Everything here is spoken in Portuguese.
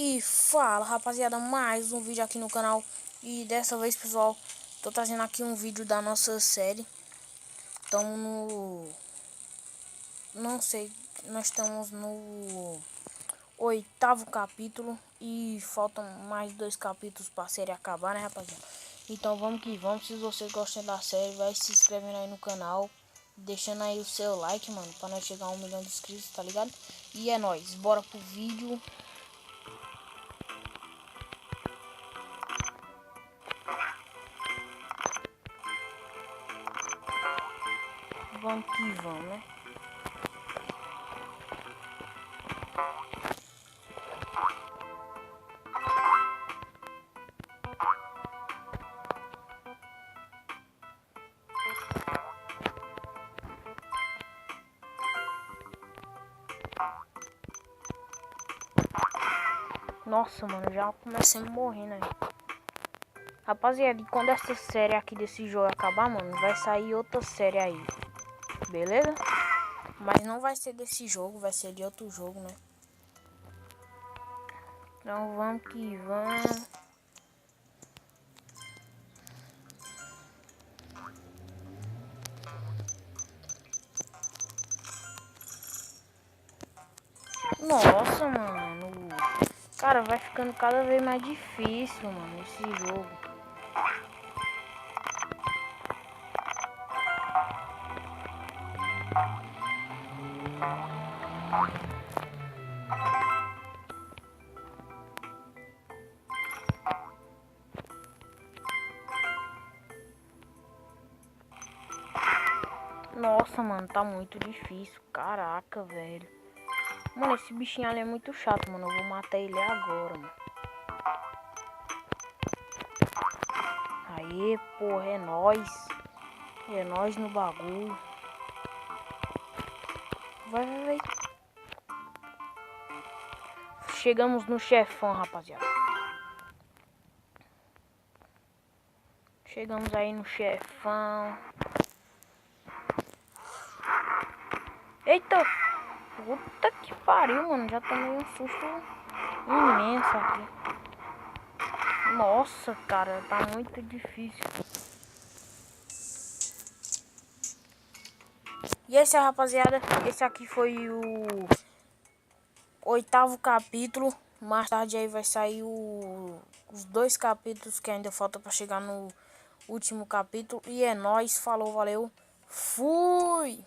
E fala, rapaziada, mais um vídeo aqui no canal. E dessa vez, pessoal, tô trazendo aqui um vídeo da nossa série. Estamos no... Não sei, nós estamos no 8º capítulo. E faltam mais 2 capítulos pra série acabar, né, rapaziada? Então vamos que vamos. Se vocês gostam da série, vai se inscrevendo aí no canal, deixando aí o seu like, mano, pra nós chegar a 1 milhão de inscritos, tá ligado? E é nóis, bora pro vídeo. Vamos que vamos, né? Nossa, mano, já comecei morrendo aí. Rapaziada, e quando essa série aqui desse jogo acabar, mano, vai sair outra série aí. Beleza? Mas não vai ser desse jogo, vai ser de outro jogo, né? Então vamos que vamos. Nossa, mano. Cara, vai ficando cada vez mais difícil, mano, esse jogo. Nossa, mano, tá muito difícil. Caraca, velho. Mano, esse bichinho ali é muito chato, mano. Eu vou matar ele agora, mano. Aê, porra, é nóis. É nóis no bagulho. Vai. Chegamos no chefão, rapaziada. Chegamos aí no chefão. Eita! Puta que pariu, mano. Já tomei um susto imenso aqui. Nossa, cara. Tá muito difícil. E esse, rapaziada, esse aqui foi o 8º capítulo. Mais tarde aí vai sair os 2 capítulos que ainda falta pra chegar no último capítulo. E é nóis. Falou, valeu. Fui!